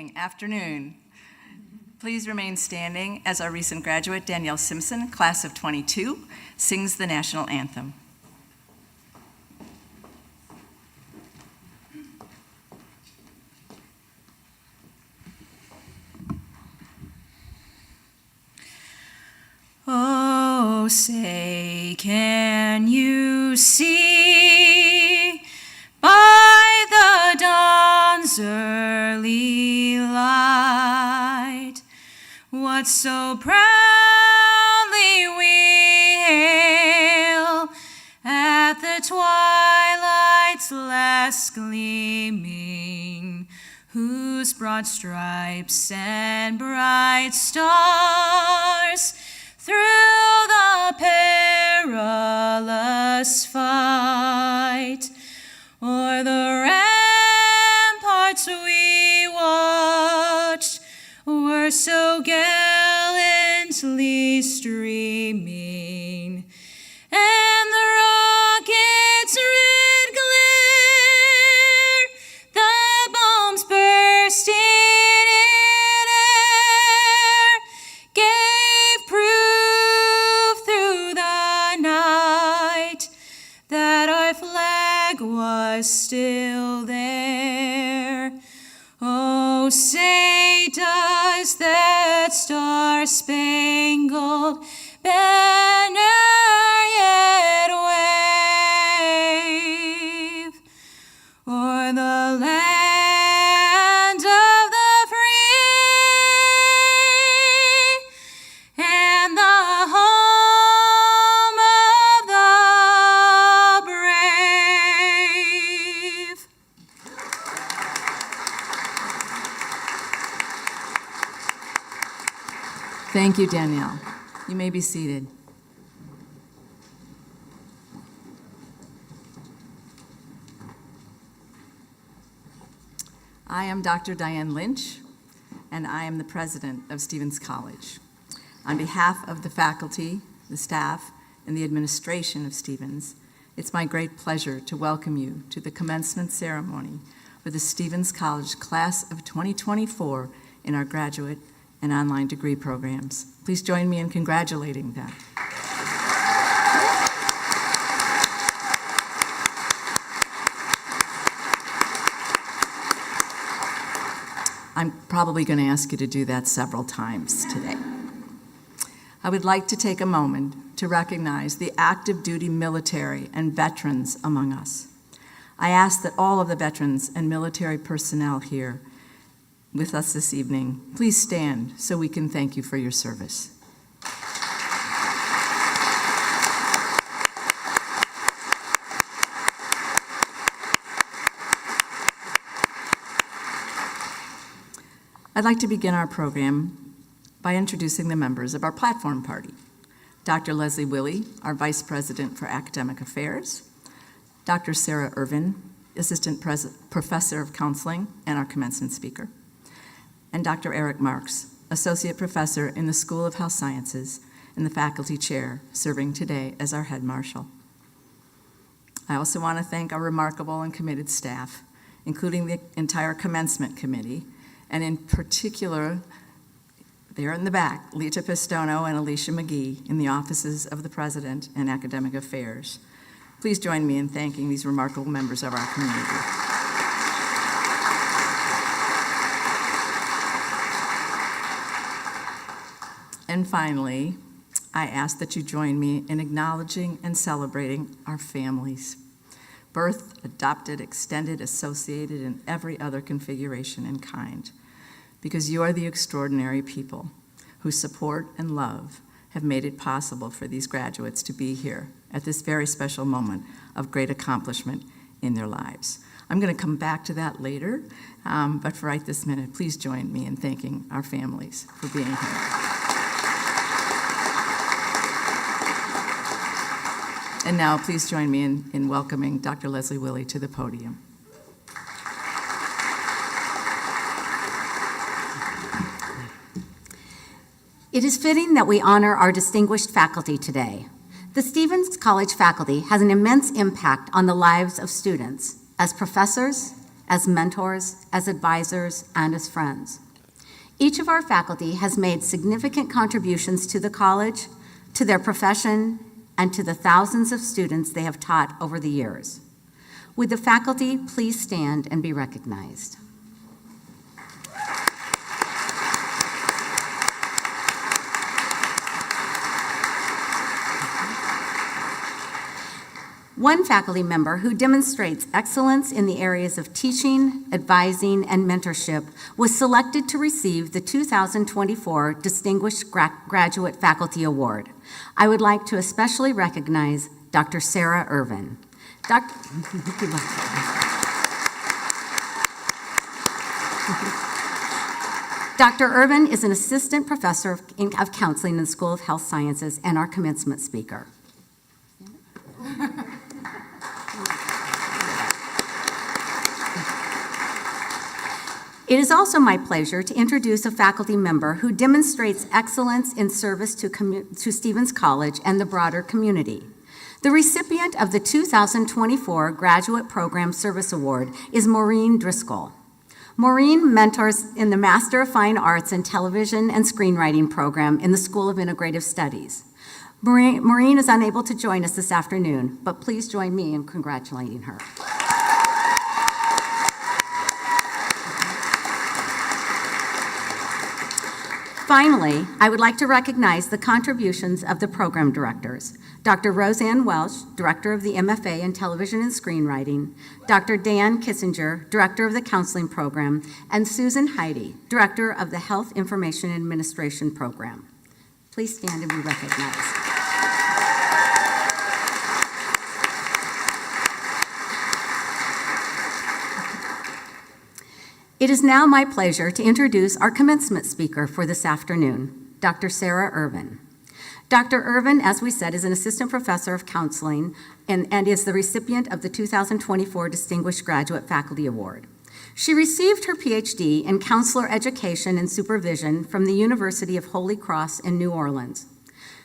evening, afternoon. Please remain standing as our recent graduate, Danielle Simpson, class of 22, sings the national anthem. Oh, say, can you see by the dawn's early light what so proudly we hail at the twilight's last gleaming, whose broad stripes and bright stars through the perilous fight o'er the ramparts we watched were so gallantly streaming, and the rocket's red glare, the bombs bursting in air, gave proof through the night that our flag was still there. Oh, say, does that star-spangled banner yet wave o'er the land of the free and the home of the brave? Thank you, Danielle. You may be seated. I am Dr. Diane Lynch, and I am the president of Stevens College. On behalf of the faculty, the staff, and the administration of Stevens, it's my great pleasure to welcome you to the commencement ceremony for the Stevens College class of 2024 in our graduate and online degree programs. Please join me in congratulating them. I'm probably going to ask you to do that several times today. I would like to take a moment to recognize the active duty military and veterans among us. I ask that all of the veterans and military personnel here with us this evening, please stand so we can thank you for your service. I'd like to begin our program by introducing the members of our platform party. Dr. Leslie Willey, our Vice President for Academic Affairs, Dr. Sarah Irvin, Assistant Professor of Counseling and our commencement speaker, and Dr. Eric Marks, Associate Professor in the School of Health Sciences and the Faculty Chair, serving today as our Head Marshal. I also want to thank our remarkable and committed staff, including the entire Commencement Committee, and in particular, there in the back, Lita Pistono and Alicia McGee in the offices of the President and Academic Affairs. Please join me in thanking these remarkable members of our community. And finally, I ask that you join me in acknowledging and celebrating our families, birth, adopted, extended, associated, and every other configuration and kind, because you are the extraordinary people whose support and love have made it possible for these graduates to be here at this very special moment of great accomplishment in their lives. I'm going to come back to that later, but for right this minute, please join me in thanking our families for being here. And now, please join me in welcoming Dr. Leslie Willey to the podium. It is fitting that we honor our distinguished faculty today. The Stevens College faculty has an immense impact on the lives of students as professors, as mentors, as advisors, and as friends. Each of our faculty has made significant contributions to the college, to their profession, and to the thousands of students they have taught over the years. Would the faculty please stand and be recognized? One faculty member who demonstrates excellence in the areas of teaching, advising, and mentorship was selected to receive the 2024 Distinguished Graduate Faculty Award. I would like to especially recognize Dr. Sarah Irvin. Dr. Irvin is an assistant professor of counseling in the School of Health Sciences and our commencement speaker. It is also my pleasure to introduce a faculty member who demonstrates excellence in service to Stevens College and the broader community. The recipient of the 2024 Graduate Program Service Award is Maureen Driscoll. Maureen mentors in the Master of Fine Arts in Television and Screenwriting program in the School of Integrative Studies. Maureen is unable to join us this afternoon, but please join me in congratulating her. Finally, I would like to recognize the contributions of the program directors, Dr. Roseanne Welsh, Director of the MFA in Television and Screenwriting, Dr. Dan Kissinger, Director of the Counseling Program, and Susan Heide, Director of the Health Information Administration Program. Please stand and be recognized. It is now my pleasure to introduce our commencement speaker for this afternoon, Dr. Sarah Irvin. Dr. Irvin, as we said, is an assistant professor of counseling and is the recipient of the 2024 Distinguished Graduate Faculty Award. She received her PhD in counselor education and supervision from the University of Holy Cross in New Orleans.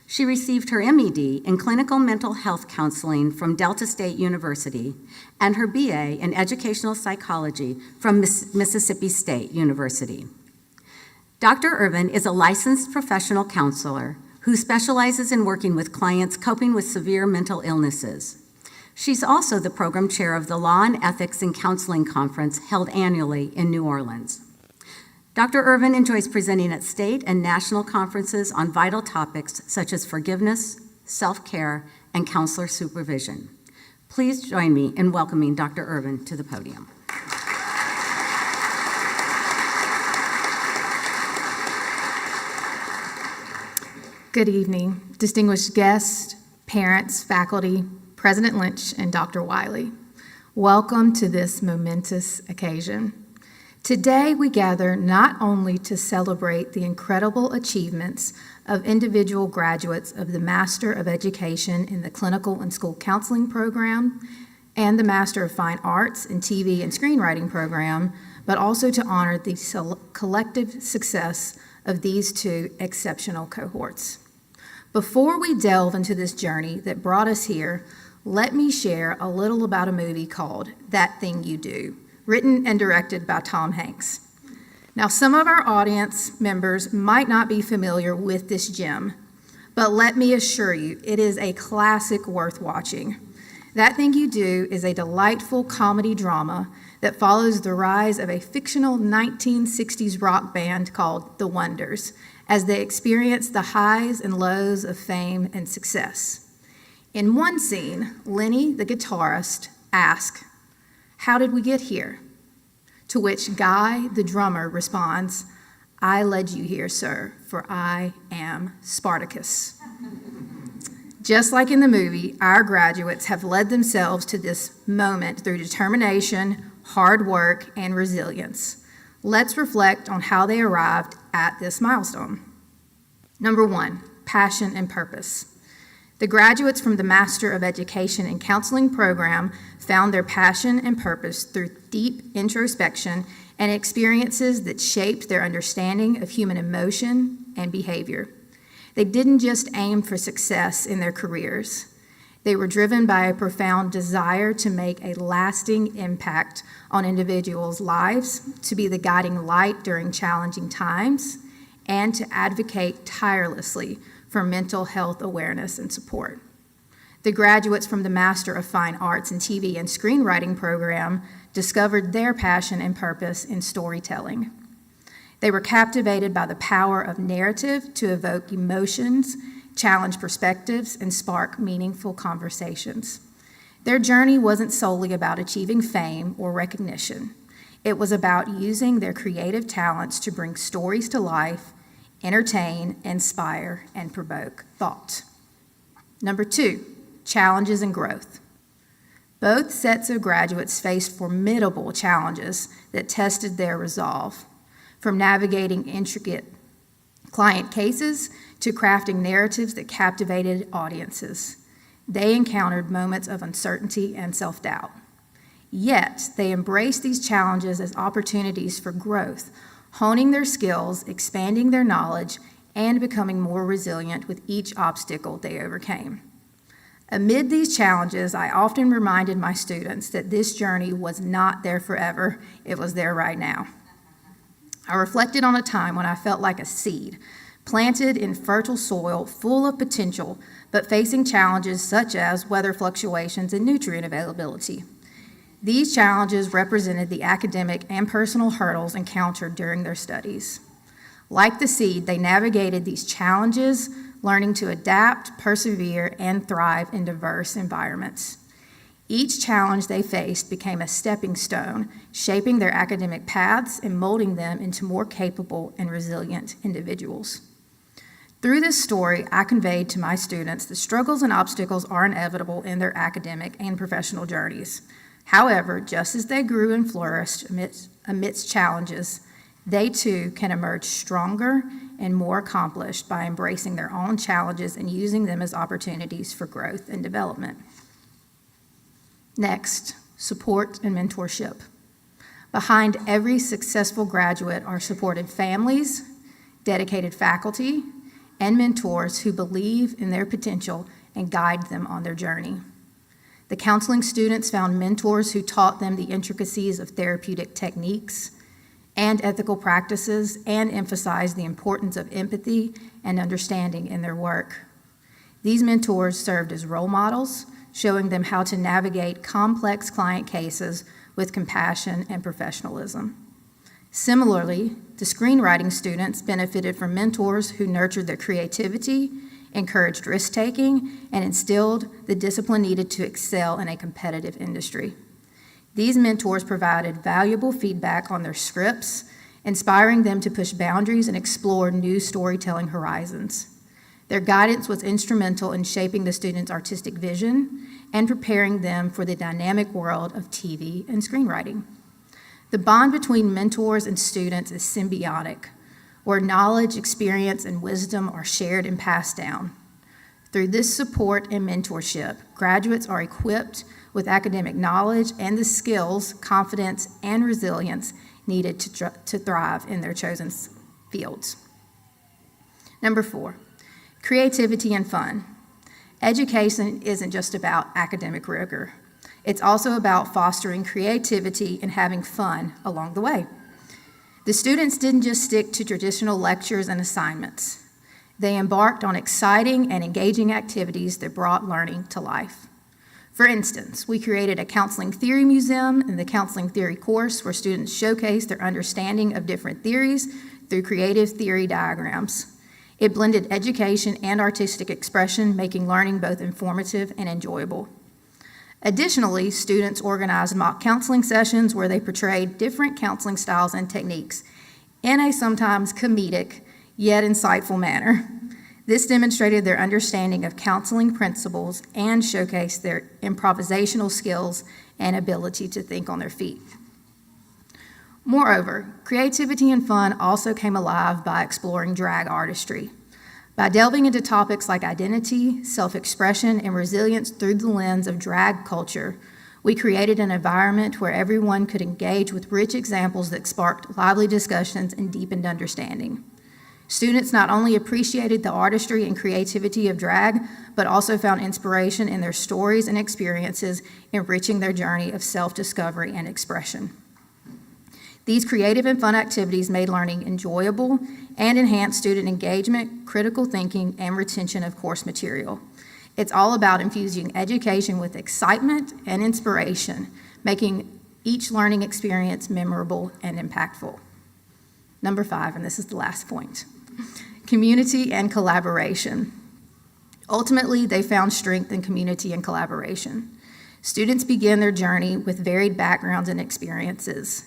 She received her MED in clinical mental health counseling from Delta State University and her BA in educational psychology from Mississippi State University. Dr. Irvin is a licensed professional counselor who specializes in working with clients coping with severe mental illnesses. She's also the program chair of the Law and Ethics in Counseling Conference held annually in New Orleans. Dr. Irvin enjoys presenting at state and national conferences on vital topics such as forgiveness, self-care, and counselor supervision. Please join me in welcoming Dr. Irvin to the podium. Good evening, distinguished guests, parents, faculty, President Lynch, and Dr. Wiley. Welcome to this momentous occasion. Today, we gather not only to celebrate the incredible achievements of individual graduates of the Master of Education in the Clinical and School Counseling program and the Master of Fine Arts in TV and Screenwriting program, but also to honor the collective success of these two exceptional cohorts. Before we delve into this journey that brought us here, let me share a little about a movie called That Thing You Do, written and directed by Tom Hanks. Now, some of our audience members might not be familiar with this gem, but let me assure you, it is a classic worth watching. That Thing You Do is a delightful comedy drama that follows the rise of a fictional 1960s rock band called The Wonders as they experience the highs and lows of fame and success. In one scene, Lenny, the guitarist, asks, "How did we get here?" To which Guy, the drummer, responds, "I led you here, sir, for I am Spartacus." Just like in the movie, our graduates have led themselves to this moment through determination, hard work, and resilience. Let's reflect on how they arrived at this milestone. Number one, passion and purpose. The graduates from the Master of Education and Counseling program found their passion and purpose through deep introspection and experiences that shaped their understanding of human emotion and behavior. They didn't just aim for success in their careers. They were driven by a profound desire to make a lasting impact on individuals' lives, to be the guiding light during challenging times, and to advocate tirelessly for mental health awareness and support. The graduates from the Master of Fine Arts in TV and Screenwriting program discovered their passion and purpose in storytelling. They were captivated by the power of narrative to evoke emotions, challenge perspectives, and spark meaningful conversations. Their journey wasn't solely about achieving fame or recognition. It was about using their creative talents to bring stories to life, entertain, inspire, and provoke thought. Number 2, challenges and growth. Both sets of graduates faced formidable challenges that tested their resolve, from navigating intricate client cases to crafting narratives that captivated audiences. They encountered moments of uncertainty and self-doubt. Yet, they embraced these challenges as opportunities for growth, honing their skills, expanding their knowledge, and becoming more resilient with each obstacle they overcame. Amid these challenges, I often reminded my students that this journey was not there forever, it was there right now. I reflected on a time when I felt like a seed, planted in fertile soil, full of potential, but facing challenges such as weather fluctuations and nutrient availability. These challenges represented the academic and personal hurdles encountered during their studies. Like the seed, they navigated these challenges, learning to adapt, persevere, and thrive in diverse environments. Each challenge they faced became a stepping stone, shaping their academic paths and molding them into more capable and resilient individuals. Through this story, I conveyed to my students that struggles and obstacles are inevitable in their academic and professional journeys. However, just as they grew and flourished amidst challenges, they too can emerge stronger and more accomplished by embracing their own challenges and using them as opportunities for growth and development. Next, support and mentorship. Behind every successful graduate are supported families, dedicated faculty, and mentors who believe in their potential and guide them on their journey. The counseling students found mentors who taught them the intricacies of therapeutic techniques and ethical practices and emphasized the importance of empathy and understanding in their work. These mentors served as role models, showing them how to navigate complex client cases with compassion and professionalism. Similarly, the screenwriting students benefited from mentors who nurtured their creativity, encouraged risk-taking, and instilled the discipline needed to excel in a competitive industry. These mentors provided valuable feedback on their scripts, inspiring them to push boundaries and explore new storytelling horizons. Their guidance was instrumental in shaping the students' artistic vision and preparing them for the dynamic world of TV and screenwriting. The bond between mentors and students is symbiotic, where knowledge, experience, and wisdom are shared and passed down. Through this support and mentorship, graduates are equipped with academic knowledge and the skills, confidence, and resilience needed to thrive in their chosen fields. Number 4, creativity and fun. Education isn't just about academic rigor. It's also about fostering creativity and having fun along the way. The students didn't just stick to traditional lectures and assignments. They embarked on exciting and engaging activities that brought learning to life. For instance, we created a counseling theory museum in the counseling theory course where students showcased their understanding of different theories through creative theory diagrams. It blended education and artistic expression, making learning both informative and enjoyable. Additionally, students organized mock counseling sessions where they portrayed different counseling styles and techniques in a sometimes comedic yet insightful manner. This demonstrated their understanding of counseling principles and showcased their improvisational skills and ability to think on their feet. Moreover, creativity and fun also came alive by exploring drag artistry. By delving into topics like identity, self-expression, and resilience through the lens of drag culture, we created an environment where everyone could engage with rich examples that sparked lively discussions and deepened understanding. Students not only appreciated the artistry and creativity of drag, but also found inspiration in their stories and experiences, enriching their journey of self-discovery and expression. These creative and fun activities made learning enjoyable and enhanced student engagement, critical thinking, and retention of course material. It's all about infusing education with excitement and inspiration, making each learning experience memorable and impactful. Number 5, and this is the last point, community and collaboration. Ultimately, they found strength in community and collaboration. Students began their journey with varied backgrounds and experiences.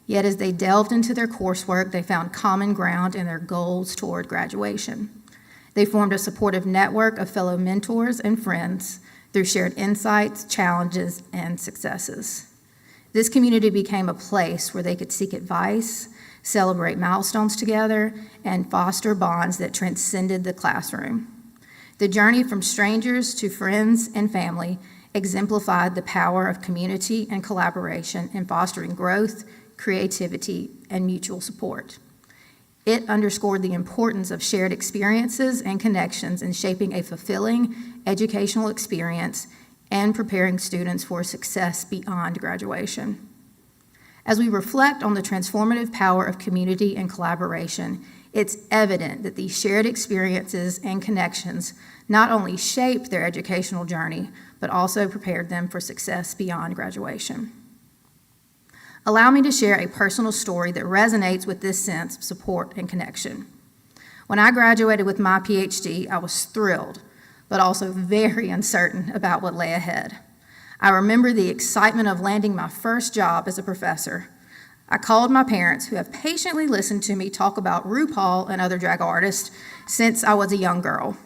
Yet as they delved into their coursework, they found common ground in their goals toward graduation. They formed a supportive network of fellow mentors and friends through shared insights, challenges, and successes. This community became a place where they could seek advice, celebrate milestones together, and foster bonds that transcended the classroom. The journey from strangers to friends and family exemplified the power of community and collaboration in fostering growth, creativity, and mutual support. It underscored the importance of shared experiences and connections in shaping a fulfilling educational experience and preparing students for success beyond graduation. As we reflect on the transformative power of community and collaboration, it's evident that these shared experiences and connections not only shaped their educational journey, but also prepared them for success beyond graduation. Allow me to share a personal story that resonates with this sense of support and connection. When I graduated with my PhD, I was thrilled, but also very uncertain about what lay ahead. I remember the excitement of landing my first job as a professor. I called my parents, who have patiently listened to me talk about RuPaul and other drag artists since I was a young girl.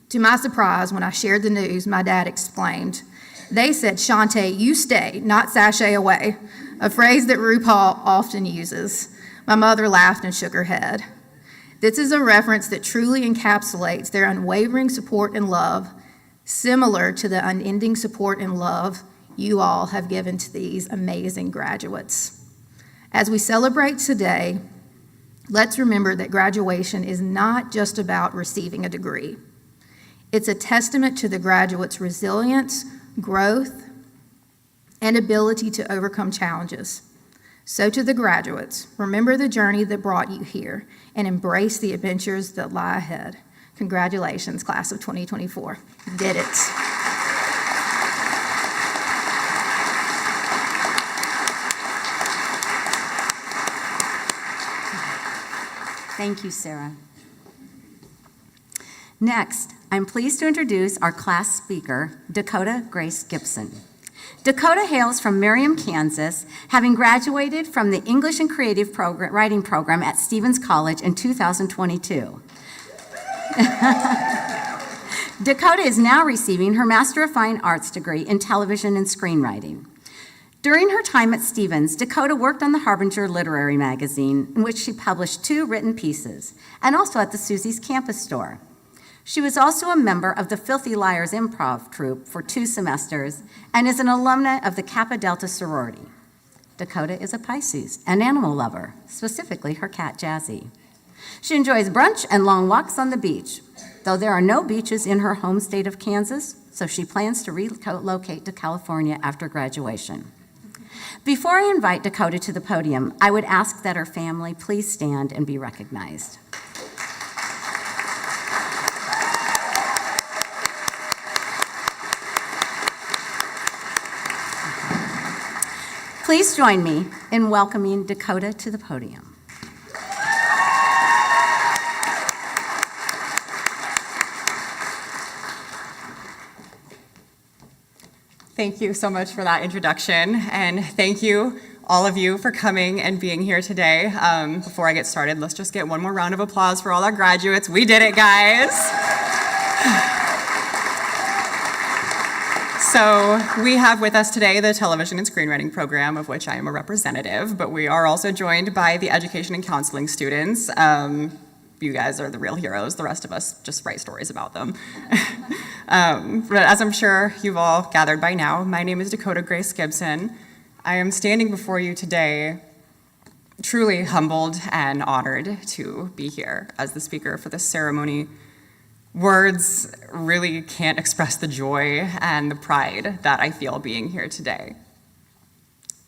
To my surprise, when I shared the news, my dad exclaimed, "They said, Shantae, you stay, not sashay away," a phrase that RuPaul often uses. My mother laughed and shook her head. This is a reference that truly encapsulates their unwavering support and love, similar to the unending support and love you all have given to these amazing graduates. As we celebrate today, let's remember that graduation is not just about receiving a degree. It's a testament to the graduates' resilience, growth, and ability to overcome challenges. So to the graduates, remember the journey that brought you here and embrace the adventures that lie ahead. Congratulations, class of 2024. You did it. Thank you, Sarah. Next, I'm pleased to introduce our class speaker, Dakota Grace Gibson. Dakota hails from Merriam, Kansas, having graduated from the English and Creative Writing program at Stevens College in 2022. Dakota is now receiving her Master of Fine Arts degree in television and screenwriting. During her time at Stevens, Dakota worked on the Harbinger Literary Magazine, in which she published 2 written pieces, and also at the Susie's Campus Store. She was also a member of the Filthy Liars Improv Troupe for 2 semesters and is an alumna of the Kappa Delta sorority. Dakota is a Pisces, an animal lover, specifically her cat Jazzy. She enjoys brunch and long walks on the beach, though there are no beaches in her home state of Kansas, so she plans to relocate to California after graduation. Before I invite Dakota to the podium, I would ask that her family please stand and be recognized. Please join me in welcoming Dakota to the podium. Thank you so much for that introduction, and thank you, all of you, for coming and being here today. Before I get started, let's just get one more round of applause for all our graduates. We did it, guys. So we have with us today the television and screenwriting program, of which I am a representative, but we are also joined by the education and counseling students. You guys are the real heroes. The rest of us just write stories about them. But as I'm sure you've all gathered by now, my name is Dakota Grace Gibson. I am standing before you today truly humbled and honored to be here as the speaker for this ceremony. Words really can't express the joy and the pride that I feel being here today.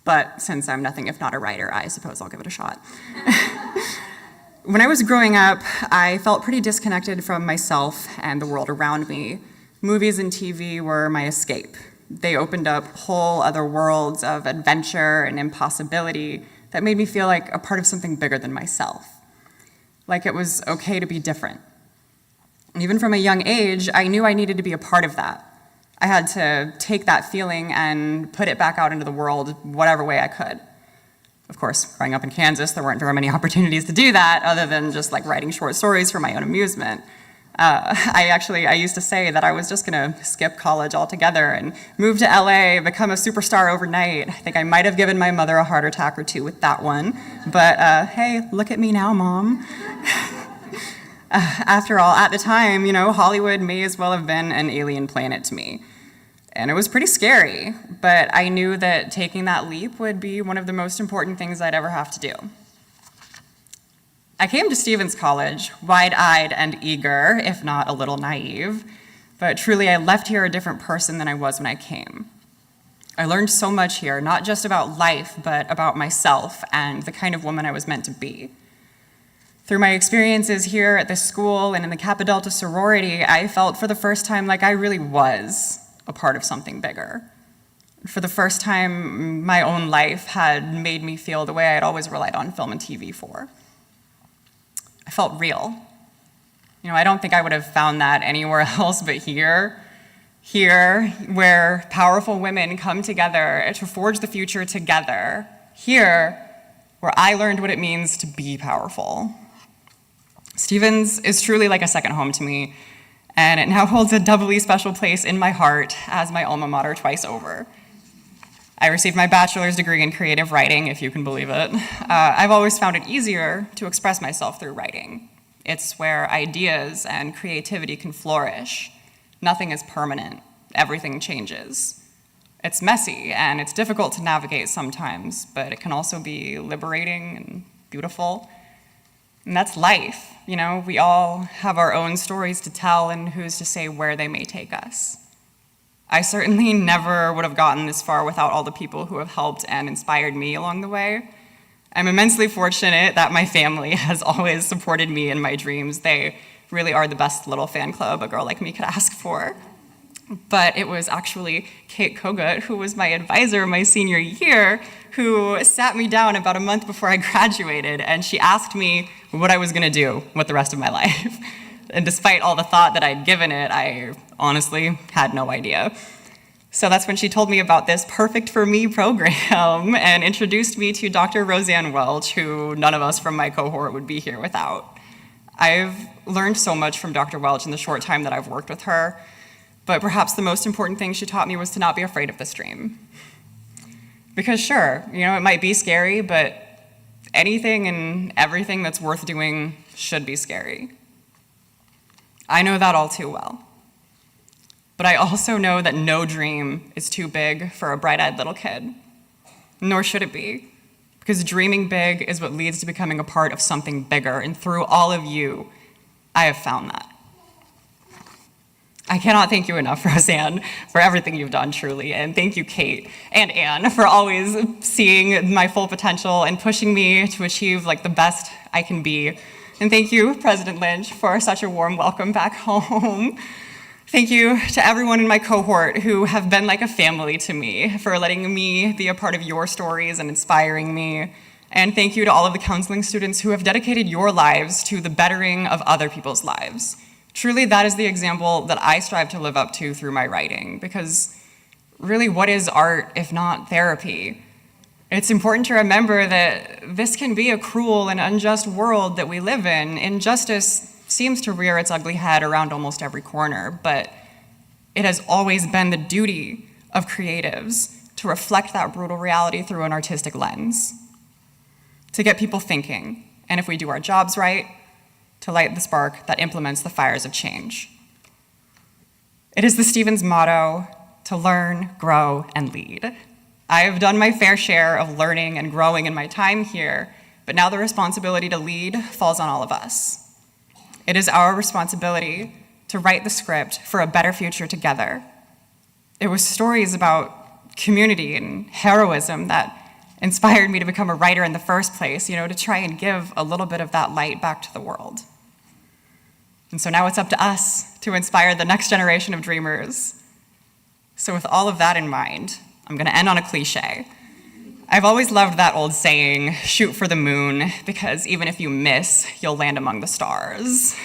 But since I'm nothing if not a writer, I suppose I'll give it a shot. When I was growing up, I felt pretty disconnected from myself and the world around me. Movies and TV were my escape. They opened up whole other worlds of adventure and impossibility that made me feel like a part of something bigger than myself. Like it was okay to be different. And even from a young age, I knew I needed to be a part of that. I had to take that feeling and put it back out into the world whatever way I could. Of course, growing up in Kansas, there weren't very many opportunities to do that other than just like writing short stories for my own amusement. I used to say that I was just gonna skip college altogether and move to LA, become a superstar overnight. I think I might have given my mother a heart attack or two with that one, but hey, look at me now, Mom. After all, at the time, Hollywood may as well have been an alien planet to me. And it was pretty scary, but I knew that taking that leap would be one of the most important things I'd ever have to do. I came to Stevens College wide-eyed and eager, if not a little naive, but truly I left here a different person than I was when I came. I learned so much here, not just about life, but about myself and the kind of woman I was meant to be. Through my experiences here at this school and in the Kappa Delta sorority, I felt for the first time like I really was a part of something bigger. For the first time, my own life had made me feel the way I had always relied on film and TV for. I felt real. I don't think I would have found that anywhere else but here, where powerful women come together to forge the future together, here, where I learned what it means to be powerful. Stevens is truly like a second home to me, and it now holds a doubly special place in my heart as my alma mater twice over. I received my bachelor's degree in creative writing, if you can believe it. I've always found it easier to express myself through writing. It's where ideas and creativity can flourish. Nothing is permanent. Everything changes. It's messy and it's difficult to navigate sometimes, but it can also be liberating and beautiful. And that's life. We all have our own stories to tell, and who's to say where they may take us. I certainly never would have gotten this far without all the people who have helped and inspired me along the way. I'm immensely fortunate that my family has always supported me in my dreams. They really are the best little fan club a girl like me could ask for. But it was actually Kate Kogut, who was my advisor my senior year, who sat me down about a month before I graduated, and she asked me what I was gonna do with the rest of my life. And despite all the thought that I'd given it, I honestly had no idea. So that's when she told me about this Perfect for Me program and introduced me to Dr. Roseanne Welch, who none of us from my cohort would be here without. I've learned so much from Dr. Welch in the short time that I've worked with her, but perhaps the most important thing she taught me was to not be afraid of this dream. Because sure, it might be scary, but anything and everything that's worth doing should be scary. I know that all too well. But I also know that no dream is too big for a bright-eyed little kid, nor should it be, because dreaming big is what leads to becoming a part of something bigger, and through all of you, I have found that. I cannot thank you enough, Roseanne, for everything you've done, truly, and thank you, Kate and Anne, for always seeing my full potential and pushing me to achieve the best I can be. And thank you, President Lynch, for such a warm welcome back home. Thank you to everyone in my cohort who have been like a family to me, for letting me be a part of your stories and inspiring me. And thank you to all of the counseling students who have dedicated your lives to the bettering of other people's lives. Truly, that is the example that I strive to live up to through my writing, because really, what is art if not therapy? It's important to remember that this can be a cruel and unjust world that we live in. Injustice seems to rear its ugly head around almost every corner, but it has always been the duty of creatives to reflect that brutal reality through an artistic lens, to get people thinking, and if we do our jobs right, to light the spark that implements the fires of change. It is the Stevens motto to learn, grow, and lead. I have done my fair share of learning and growing in my time here, but now the responsibility to lead falls on all of us. It is our responsibility to write the script for a better future together. It was stories about community and heroism that inspired me to become a writer in the first place, to try and give a little bit of that light back to the world. And so now it's up to us to inspire the next generation of dreamers. So with all of that in mind, I'm going to end on a cliche. I've always loved that old saying, shoot for the moon, because even if you miss, you'll land among the stars.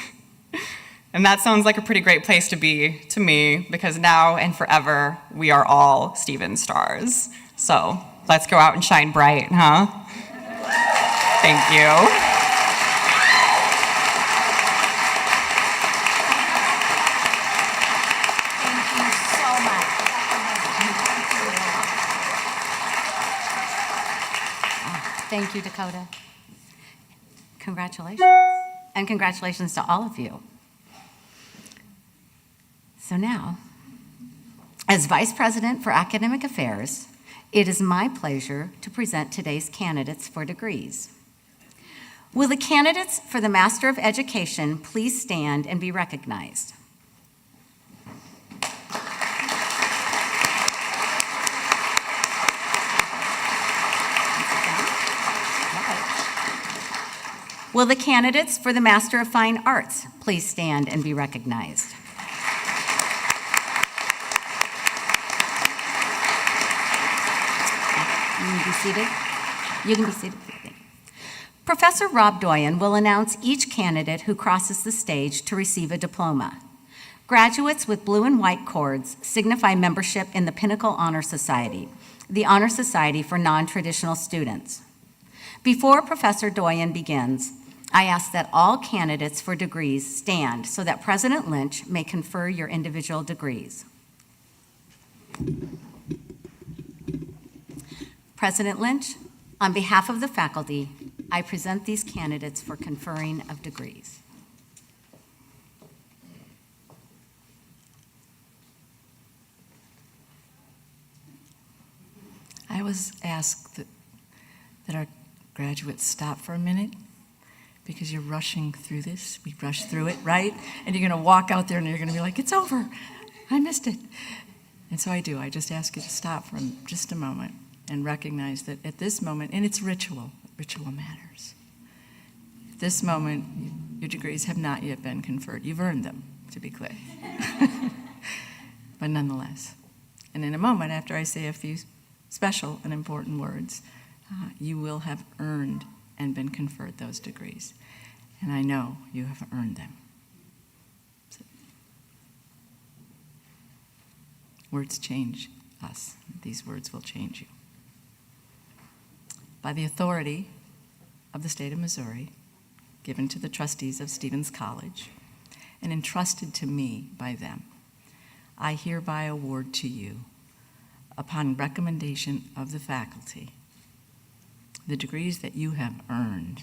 And that sounds like a pretty great place to be to me, because now and forever, we are all Stephen stars. So let's go out and shine bright, huh? Thank you. Thank you, Dakota. Congratulations. And congratulations to all of you. So now, as Vice President for Academic Affairs, it is my pleasure to present today's candidates for degrees. Will the candidates for the Master of Education please stand and be recognized? Will the candidates for the Master of Fine Arts please stand and be recognized? You can be seated. You can be seated. Professor Rob Doyen will announce each candidate who crosses the stage to receive a diploma. Graduates with blue and white cords signify membership in the Pinnacle Honor Society, the honor society for non-traditional students. Before Professor Doyen begins, I ask that all candidates for degrees stand so that President Lynch may confer your individual degrees. President Lynch, on behalf of the faculty, I present these candidates for conferring of degrees. I was asked that our graduates stop for a minute because you're rushing through this. We rush through it, right? And you're going to walk out there and you're going to be like, it's over. I missed it. And so I do. I just ask you to stop for just a moment and recognize that at this moment, and it's ritual matters. At this moment, your degrees have not yet been conferred. You've earned them, to be clear. But nonetheless. And in a moment, after I say a few special and important words, you will have earned and been conferred those degrees. And I know you have earned them. So, words change us. These words will change you. By the authority of the state of Missouri, given to the trustees of Stevens College, and entrusted to me by them, I hereby award to you, upon recommendation of the faculty, the degrees that you have earned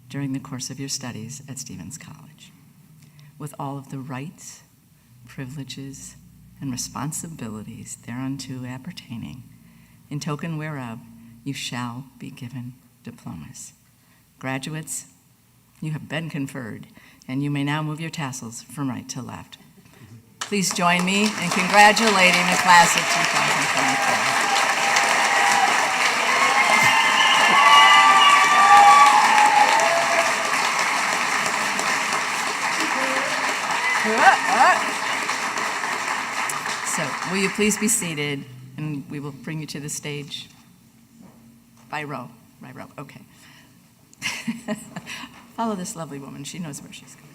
during the course of your studies at Stevens College, with all of the rights, privileges, and responsibilities thereunto appertaining, in token whereof you shall be given diplomas. Graduates, you have been conferred, and you may now move your tassels from right to left. Please join me in congratulating the class of 2024. So, will you please be seated, and we will bring you to the stage by row. Okay. Follow this lovely woman. She knows where she's going.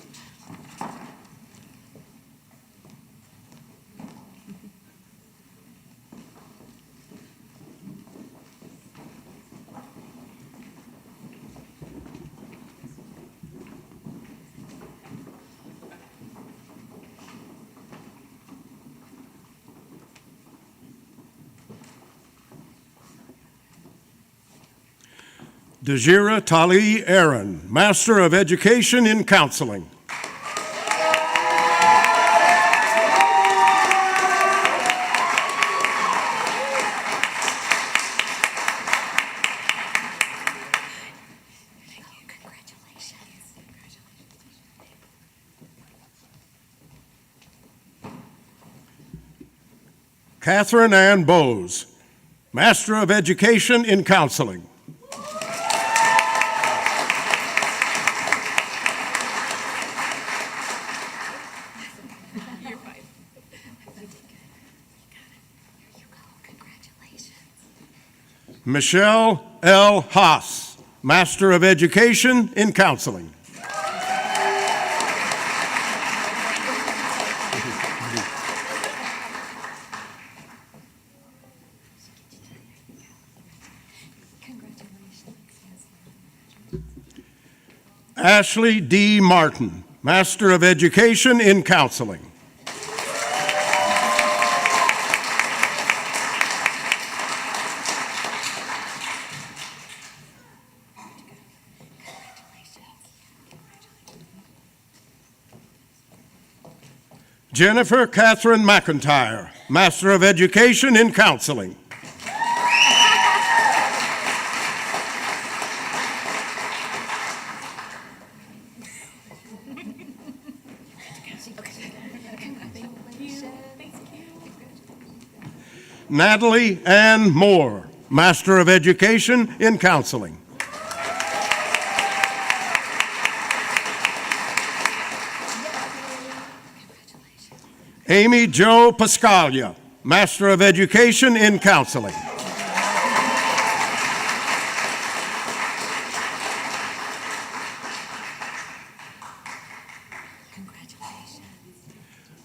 Dejira Tali Aaron, Master of Education in Counseling. Catherine Ann Bowes, Master of Education in Counseling. Michelle L. Haas, Master of Education in Counseling. Ashley D. Martin, Master of Education in Counseling. Jennifer Catherine McIntyre, Master of Education in Counseling. Natalie Ann Moore, Master of Education in Counseling. Amy Jo Pascalia, Master of Education in Counseling.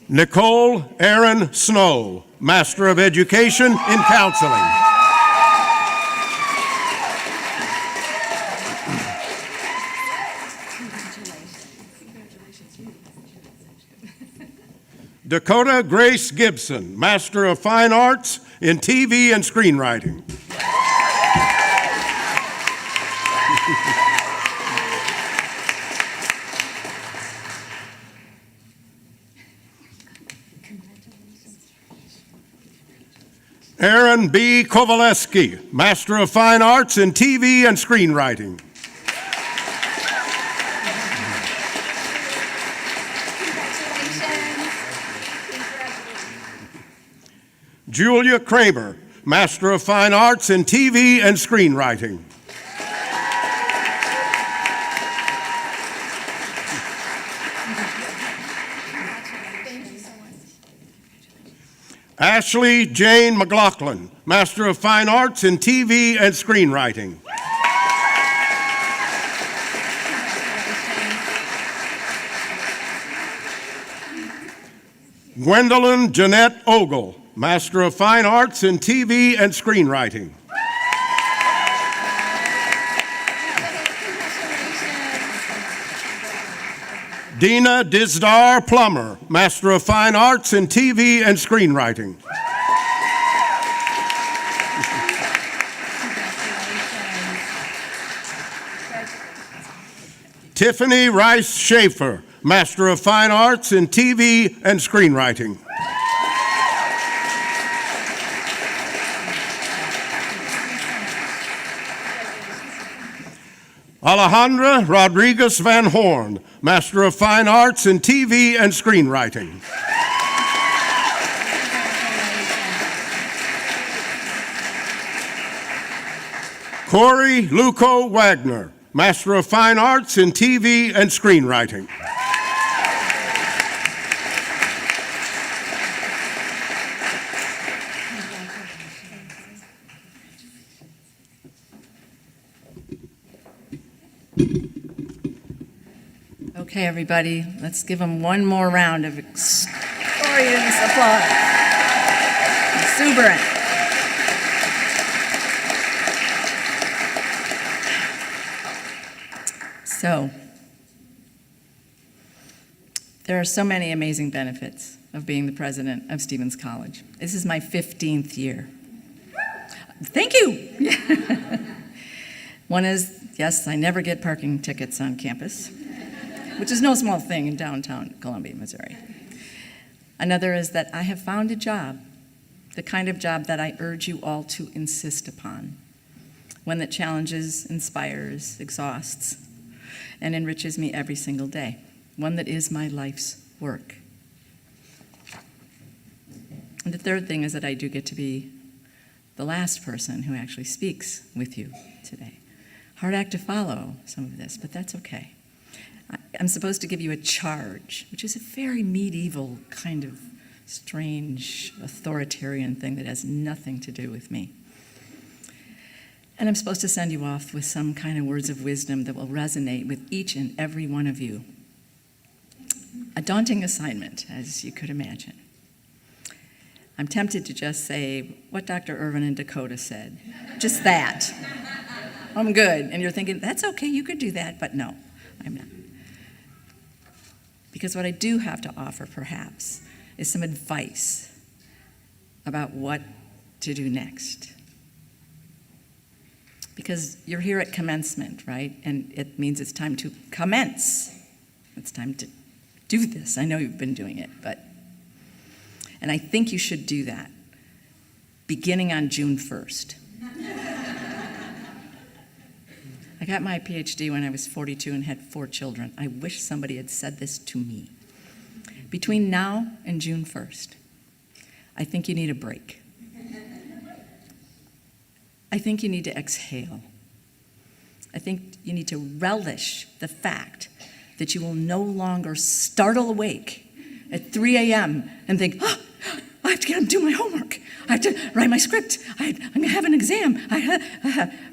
Nicole Aaron Snow, Master of Education in Counseling. Dakota Grace Gibson, Master of Fine Arts in TV and Screenwriting. Aaron B. Kowaleski, Master of Fine Arts in TV and Screenwriting. Julia Kramer, Master of Fine Arts in TV and Screenwriting. Ashley Jane McLaughlin, Master of Fine Arts in TV and Screenwriting. Gwendolyn Jeanette Ogle, Master of Fine Arts in TV and Screenwriting. Dina Dizdar Plummer, Master of Fine Arts in TV and Screenwriting. Tiffany Rice Schaefer, Master of Fine Arts in TV and Screenwriting. Alejandra Rodriguez Van Horn, Master of Fine Arts in TV and Screenwriting. Corey Luco Wagner, Master of Fine Arts in TV and Screenwriting. Okay, everybody, let's give them one more round of glorious applause. Exuberant. So, there are so many amazing benefits of being the president of Stevens College. This is my 15th year. Thank you. One is, yes, I never get parking tickets on campus, which is no small thing in downtown Columbia, Missouri. Another is that I have found a job, the kind of job that I urge you all to insist upon, one that challenges, inspires, exhausts, and enriches me every single day, one that is my life's work. And the third thing is that I do get to be the last person who actually speaks with you today. Hard act to follow some of this, but that's okay. I'm supposed to give you a charge, which is a very medieval kind of strange authoritarian thing that has nothing to do with me. And I'm supposed to send you off with some kind of words of wisdom that will resonate with each and every one of you. A daunting assignment, as you could imagine. I'm tempted to just say what Dr. Irvin and Dakota said. Just that. I'm good. And you're thinking, that's okay, you could do that, but no, I'm not. Because what I do have to offer, perhaps, is some advice about what to do next. Because you're here at commencement, right? And it means it's time to commence. It's time to do this. I know you've been doing it, and I think you should do that beginning on June 1st. I got my PhD when I was 42 and had 4 children. I wish somebody had said this to me. Between now and June 1st, I think you need a break. I think you need to exhale. I think you need to relish the fact that you will no longer startle awake at 3 a.m. and think, oh, I have to get up and do my homework. I have to write my script. I'm going to have an exam.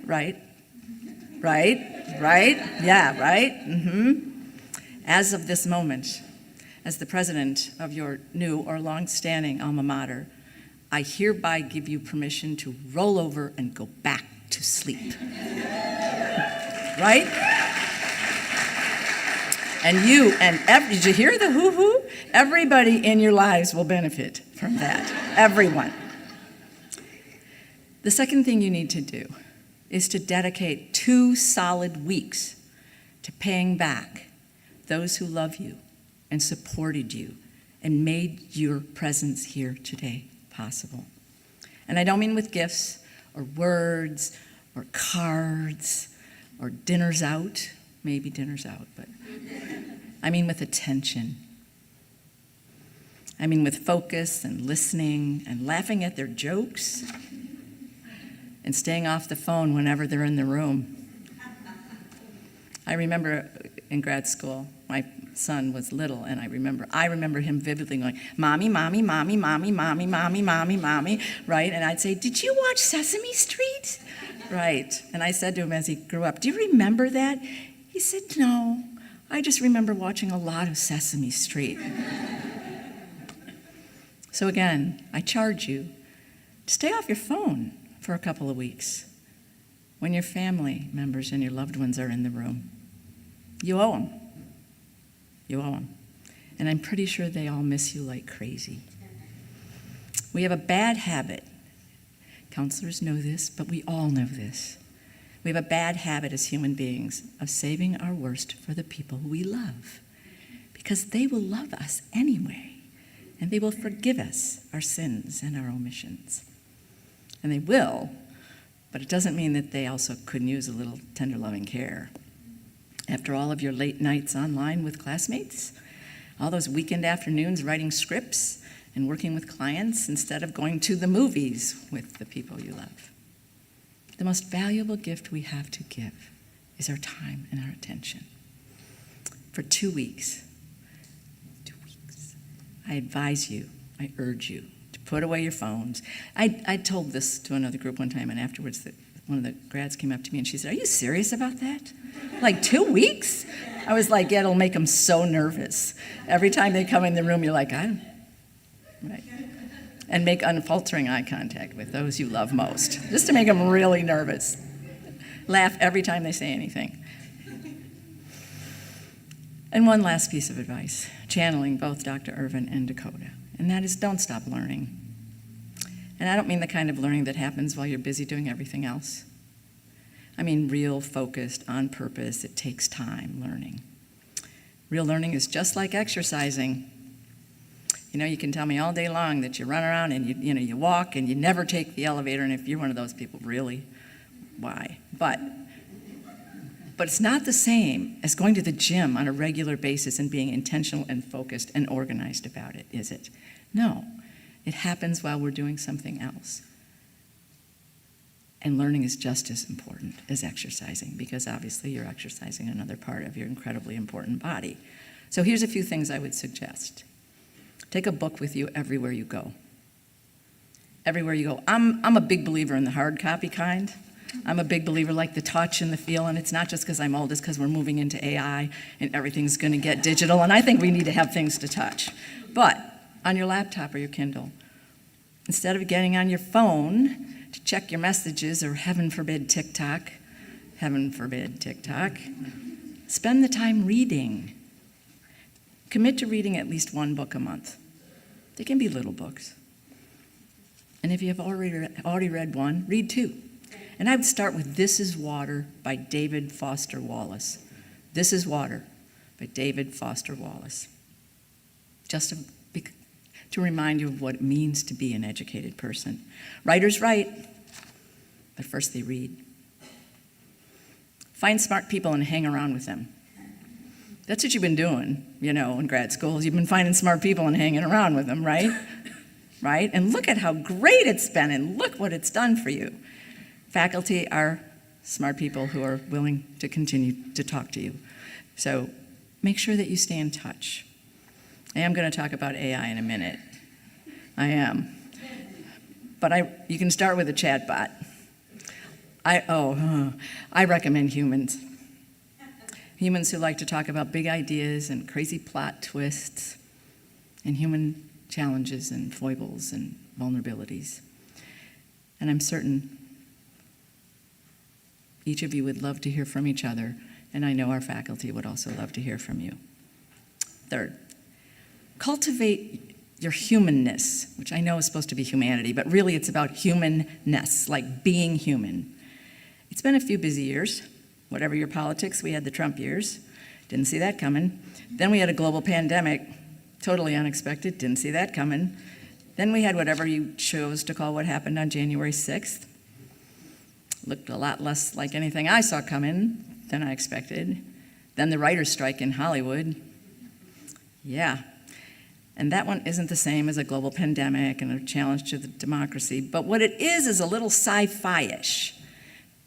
Right? Yeah, right? As of this moment, as the president of your new or long-standing alma mater, I hereby give you permission to roll over and go back to sleep. Right? And did you hear the hoo-hoo? Everybody in your lives will benefit from that. Everyone. The second thing you need to do is to dedicate 2 solid weeks to paying back those who love you and supported you and made your presence here today possible. And I don't mean with gifts or words or cards or dinners out, maybe dinners out, but I mean with attention. I mean with focus and listening and laughing at their jokes and staying off the phone whenever they're in the room. I remember in grad school, my son was little, and I remember him vividly going, "Mommy, mommy, mommy, mommy, mommy, mommy, mommy, mommy," right? And I'd say, "Did you watch Sesame Street?" Right. And I said to him as he grew up, "Do you remember that?" He said, "No, I just remember watching a lot of Sesame Street." So again, I charge you to stay off your phone for a couple of weeks when your family members and your loved ones are in the room. You owe them. You owe them. And I'm pretty sure they all miss you like crazy. We have a bad habit. Counselors know this, but we all know this. We have a bad habit as human beings of saving our worst for the people we love, because they will love us anyway, and they will forgive us our sins and our omissions. And they will, but it doesn't mean that they also couldn't use a little tender loving care. After all of your late nights online with classmates, all those weekend afternoons writing scripts and working with clients instead of going to the movies with the people you love. The most valuable gift we have to give is our time and our attention. For 2 weeks, I advise you, I urge you to put away your phones. I told this to another group one time, and afterwards one of the grads came up to me and she said, "Are you serious about that? Like 2 weeks?" I was like, "Yeah, it'll make them so nervous. Every time they come in the room, you're like, right. And make unfaltering eye contact with those you love most, just to make them really nervous. Laugh every time they say anything. And one last piece of advice, channeling both Dr. Irvin and Dakota, and that is don't stop learning. And I don't mean the kind of learning that happens while you're busy doing everything else. I mean real, focused, on purpose, it takes time learning. Real learning is just like exercising. You know, you can tell me all day long that you run around and you walk and you never take the elevator, and if you're one of those people, really, why? But it's not the same as going to the gym on a regular basis and being intentional and focused and organized about it, is it? No. It happens while we're doing something else. And learning is just as important as exercising, because obviously you're exercising another part of your incredibly important body. So here's a few things I would suggest. Take a book with you everywhere you go. Everywhere you go. I'm a big believer in the hard copy kind. I'm a big believer like the touch and the feel, and it's not just because I'm old, it's because we're moving into AI and everything's going to get digital, and I think we need to have things to touch. But on your laptop or your Kindle, instead of getting on your phone to check your messages or heaven forbid TikTok, spend the time reading. Commit to reading at least one book a month. They can be little books. And if you have already read one, read two. And I would start with This Is Water by David Foster Wallace. This Is Water by David Foster Wallace. Just to remind you of what it means to be an educated person. Writers write, but first they read. Find smart people and hang around with them. That's what you've been doing, in grad schools. You've been finding smart people and hanging around with them, right? Right? And look at how great it's been, and look what it's done for you. Faculty are smart people who are willing to continue to talk to you. So make sure that you stay in touch. I am going to talk about AI in a minute. I am. But you can start with a chatbot. I recommend humans. Humans who like to talk about big ideas and crazy plot twists and human challenges and foibles and vulnerabilities. And I'm certain each of you would love to hear from each other, and I know our faculty would also love to hear from you. Third, cultivate your humanness, which I know is supposed to be humanity, but really it's about humanness, like being human. It's been a few busy years. Whatever your politics, we had the Trump years. Didn't see that coming. Then we had a global pandemic. Totally unexpected, didn't see that coming. Then we had whatever you chose to call what happened on January 6th. Looked a lot less like anything I saw coming than I expected. Then the writer's strike in Hollywood. Yeah. And that one isn't the same as a global pandemic and a challenge to the democracy. But what it is a little sci-fi-ish,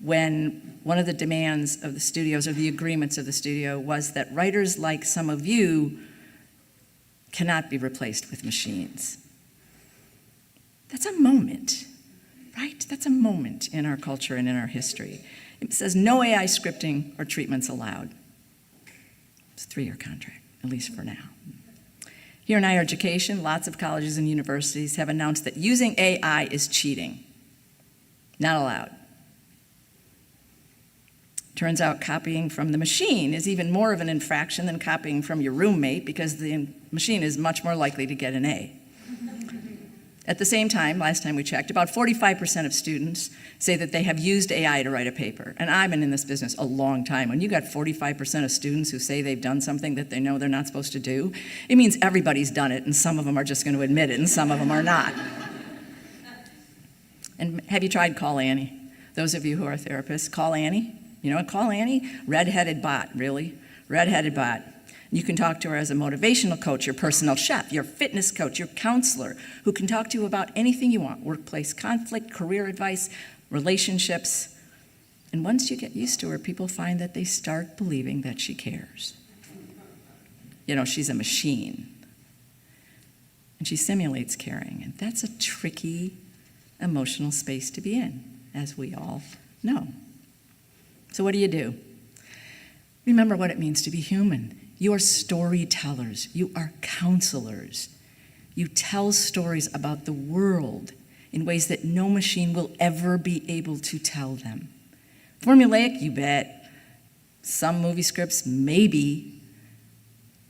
when one of the demands of the studios, or the agreements of the studio, was that writers like some of you cannot be replaced with machines. That's a moment, right? That's a moment in our culture and in our history. It says no AI scripting or treatments allowed. It's a 3-year contract, at least for now. Here in higher education, lots of colleges and universities have announced that using AI is cheating. Not allowed. Turns out copying from the machine is even more of an infraction than copying from your roommate, because the machine is much more likely to get an A. At the same time, last time we checked, about 45% of students say that they have used AI to write a paper. And I've been in this business a long time. When you got 45% of students who say they've done something that they know they're not supposed to do, it means everybody's done it, and some of them are just going to admit it, and some of them are not. And have you tried Call Annie? Those of you who are therapists, Call Annie. You know what, Call Annie? Redheaded bot, really? Redheaded bot. You can talk to her as a motivational coach, your personal chef, your fitness coach, your counselor, who can talk to you about anything you want: workplace conflict, career advice, relationships. And once you get used to her, people find that they start believing that she cares. She's a machine. And she simulates caring. And that's a tricky emotional space to be in, as we all know. So what do? Remember what it means to be human. You are storytellers. You are counselors. You tell stories about the world in ways that no machine will ever be able to tell them. Formulaic, you bet. Some movie scripts, maybe.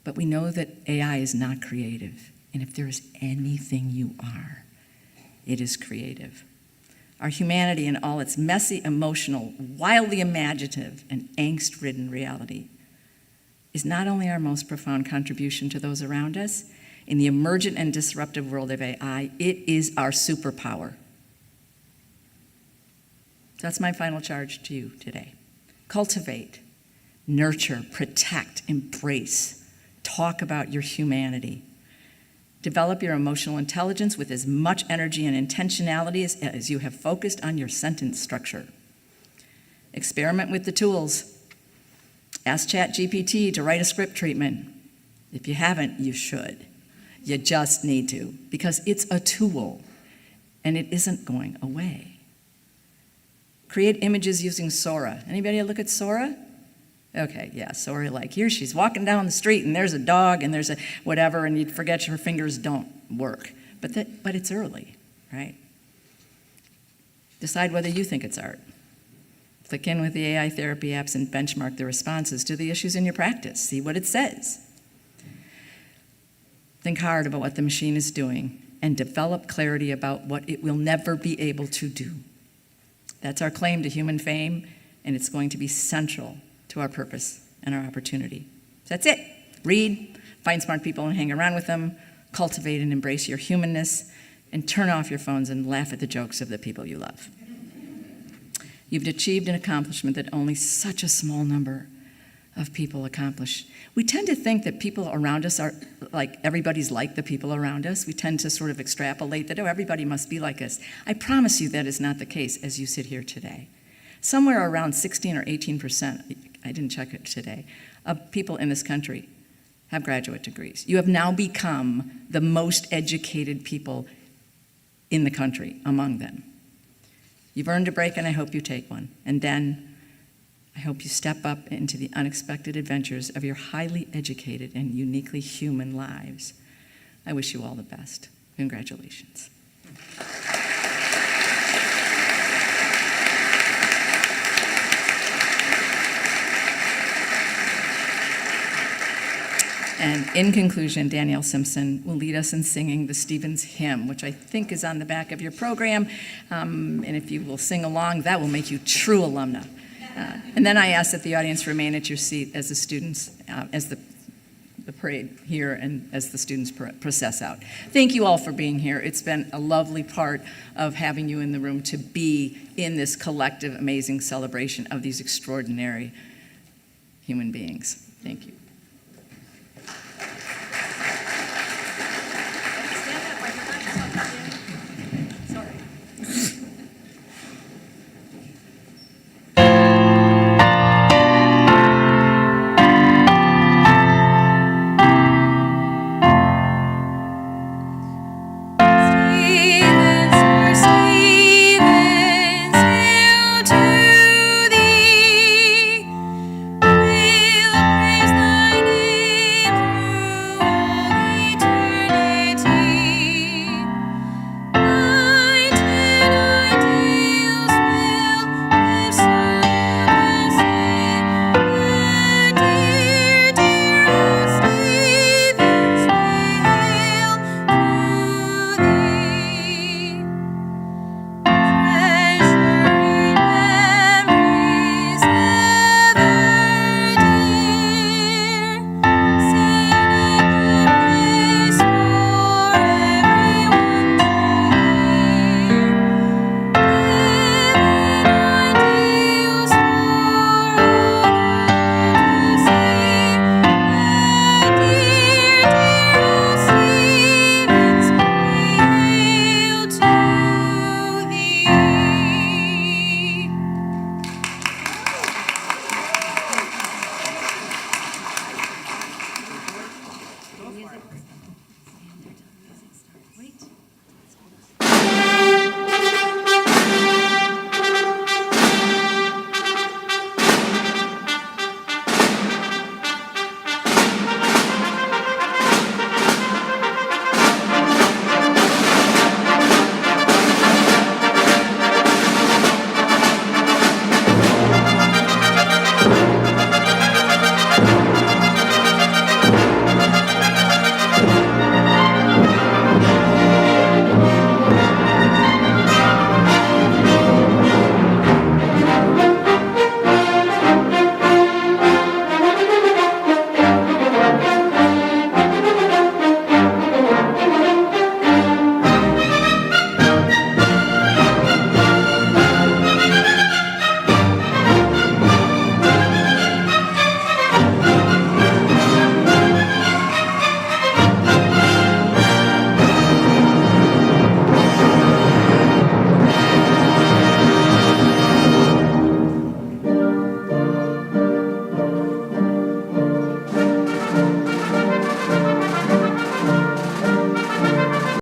But we know that AI is not creative. And if there is anything you are, it is creative. Our humanity in all its messy, emotional, wildly imaginative, and angst-ridden reality is not only our most profound contribution to those around us, in the emergent and disruptive world of AI, it is our superpower. That's my final charge to you today. Cultivate, nurture, protect, embrace, talk about your humanity. Develop your emotional intelligence with as much energy and intentionality as you have focused on your sentence structure. Experiment with the tools. Ask ChatGPT to write a script treatment. If you haven't, you should. You just need to, because it's a tool, and it isn't going away. Create images using Sora. Anybody look at Sora? Okay, yeah, Sora, like here she's walking down the street and there's a dog and there's a whatever, and you'd forget her fingers don't work. But it's early, right? Decide whether you think it's art. Click in with the AI therapy apps and benchmark the responses to the issues in your practice. See what it says. Think hard about what the machine is doing and develop clarity about what it will never be able to do. That's our claim to human fame, and it's going to be central to our purpose and our opportunity. So that's it. Read, find smart people and hang around with them, cultivate and embrace your humanness, and turn off your phones and laugh at the jokes of the people you love. You've achieved an accomplishment that only such a small number of people accomplish. We tend to think that people around us are like, everybody's like the people around us. We tend to sort of extrapolate that, oh, everybody must be like us. I promise you that is not the case as you sit here today. Somewhere around 16 or 18%, I didn't check it today, of people in this country have graduate degrees. You have now become the most educated people in the country among them. You've earned a break, and I hope you take one. And then I hope you step up into the unexpected adventures of your highly educated and uniquely human lives. I wish you all the best. Congratulations. And in conclusion, Danielle Simpson will lead us in singing the Stevens Hymn, which I think is on the back of your program. And if you will sing along, that will make you true alumna. And then I ask that the audience remain at your seat as the students, as the parade here and as the students process out. Thank you all for being here. It's been a lovely part of having you in the room to be in this collective, amazing celebration of these extraordinary human beings. Thank you.